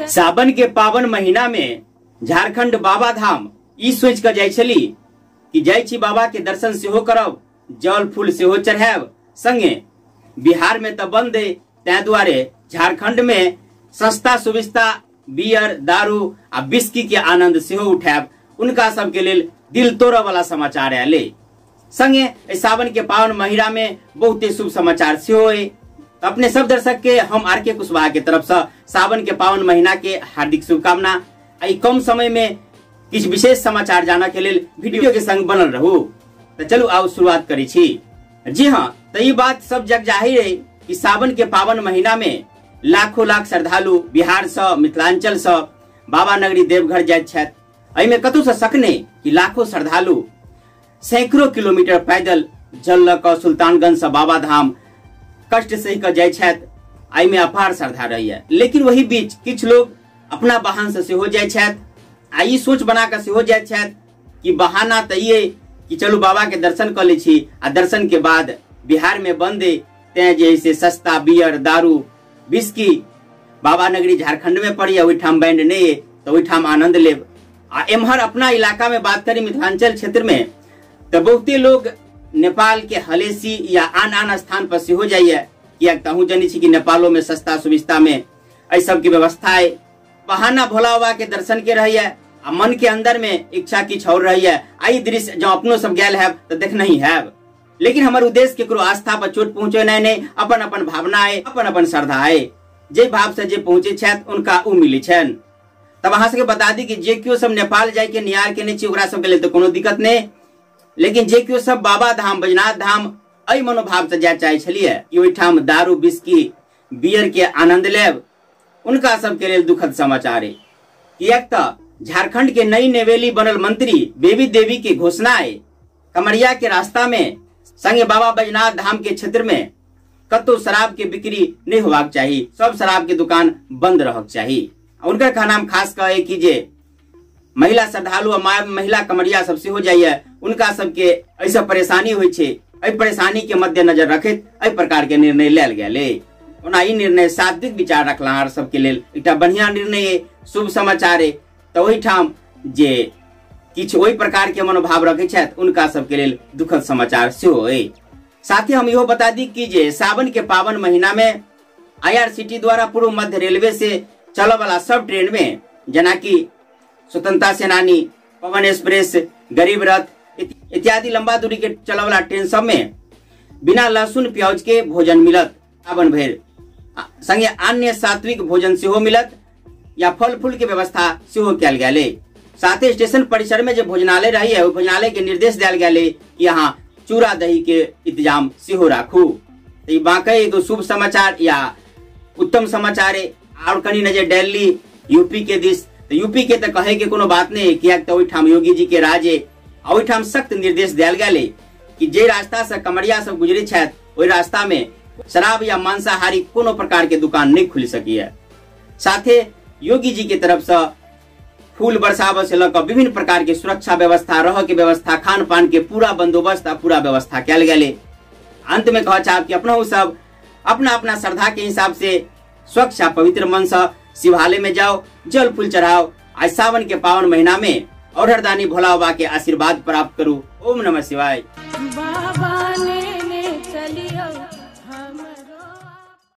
सावन के पावन महीना में झारखंड बाबा धाम ई सोच कर जाय छली कि जाय छी बाबा के दर्शन सेहो करब, जल फूल सेहो चढ़ाब, संगे बिहार में तो बंद है, तै दुआरे झारखंड में सस्ता सुविस्ता बियर दारू आ बिस्की के आनंद सेहो उठाब। उनका सबके लेल दिल तोड़ वाला समाचार आले। संगे सावन के पावन महीना में बहुते शुभ समाचार सेहो है। तो अपने सब दर्शक के हम आर.के. कुशवाहा के तरफ से सावन के पावन महीना के हार्दिक शुभकामना। कम समय में किछ विशेष समाचार जाना के लिए वीडियो के संग बनल रहू। तो चलू आओ शुरुआत करी छी। जी हाँ, तो ये बात सब जग जाहिर है कि सावन के पावन महीना में लाखों लाख श्रद्धालु बिहार से मिथिलांचल से बाबा नगरी देवघर जाइत छथि। एहिमे कतौ से शक नहीं कि लाखों श्रद्धालु सैकड़ों किलोमीटर पैदल जल ल क सुल्तानगंज से बाबा धाम कष्ट सही कर जाय छथि। एहिमे अपार श्रद्धा रही है। लेकिन वही बीच किछ लोग अपना वाहन से सेहो जाय छथि आ ई सोच बना के सेहो जाय छथि कि बहाना तो ये कि चलू बाबा के दर्शन कर ले छी आ दर्शन के बाद बिहार में बंद है, तै जैसे सस्ता बियर दारू बिस्की बाबा नगरी झारखंड में पड़ी है, ओहिठाम बैंड नहीं है तो ओहिठाम आनंद लेब। आ एम्हर अपना इलाका में बात करी मिथिलांचल क्षेत्र में तो बहुते लोग नेपाल के हलेसी या आन स्थान पर सेहो जाइए, किया तहु जानी छी कि नेपालों में सस्ता सुविस्ता में एहि सब की व्यवस्था है। बहाना भोला बाबा के दर्शन के रही है आ मन के अंदर में इच्छा किछ और रही है। आई दृश्य जो अपनो सब गैल है तो देखना ही है। लेकिन हमारे उद्देश्य केकरो आस्था पर चोट पहुंचे नहीं, अपन अपन भावना है, अपन अपन श्रद्धा है। जे भाव से जे पहुंचे छथि उनका उ मिले छन। तब अहाँ सबके बता दी कि जे क्यों सब नेपाल जाय के नियार के नहीं छी ओकरा सब के लिए तो कोनो दिक्कत नहीं। लेकिन जे क्यों सब बाबा धाम बैजनाथ धाम एहि मनोभाव से जाय चाहे छलिए कि ओहिठाम दारू बिस्की बियर के आनंद लेब, उनका सबके लिए दुखद समाचार है। कियाक तो झारखंड के नई नवेली बनल मंत्री बेबी देवी की घोषणा है कमरिया के रास्ता में संगे बाबा बैजनाथ धाम के क्षेत्र में कतो शराब के बिक्री नहीं होबाक चाहिए, सब शराब के दुकान बंद रहक चाहिए। उनका कहना खास कहे कि जे महिला श्रद्धालु महिला कमरिया सब हो जाइए, उनका सबके ऐसा परेशानी हुई छे, एहि परेशानी के मद्देनजर रखैत एहि प्रकार के निर्णय लेल गेलै। ओना ई निर्णय सात्विक विचार रखलाहार सबके लेल एकटा बढ़िया निर्णय है, शुभ समाचार है। तो ओहिठाम जे किछ ओहि प्रकार के मनोभाव रखे छथि उनका सबके लेल दुखद समाचार सेहो है। साथ ही हम इहो बता दी कि जे सावन के पावन महीना में IRCT द्वारा पूर्व मध्य रेलवे से चलने वाला सब ट्रेन में जना कि स्वतंत्रता सेनानी, पवन एक्सप्रेस, गरीब रथ इत्यादि लंबा दूरी के चलने वाला ट्रेन सब में बिना लहसुन प्याज के भोजन मिलत। सावन भर संगे अन्य सात्विक भोजन सेहो मिलत या फल फूल के व्यवस्था सेहो कयल गेलै। साथ ही स्टेशन परिसर में जो भोजनालय रही है, भोजनालय के निर्देश दिया गेलै कि यहाँ चूड़ा दही के इंतजाम सेहो राखू। तो बाकी एगो शुभ समाचार या उत्तम समाचार है। और कनी नजर दिल्ली यूपी के दिस, तो यूपी के तो कहे के कोनो बात नहीं, किया तो ओहिठाम योगी जी के राज है। ओहिठाम सख्त निर्देश दिया गेलै कि जे रास्ता से कमरिया सब गुजरे छथि ओहि रास्ता में शराब या मांसाहारी कोनो प्रकार के दुकान नहीं खुल सकी है। साथ ही योगी जी की तरफ से फूल बरसाव से लग विभिन्न प्रकार के सुरक्षा व्यवस्था, रह के व्यवस्था, खान पान के पूरा बंदोबस्त पूरा व्यवस्था कयल गेलै। अंत में कह चाहब कि अपना सब अपना अपना श्रद्धा के हिसाब से स्वच्छ आ पवित्र मन से शिवालय में जाओ, जल फूल चढ़ाओ। आज सावन के पावन महीना में और हरदानी भोला बाबा के आशीर्वाद प्राप्त करूं। ओम नमः शिवाय।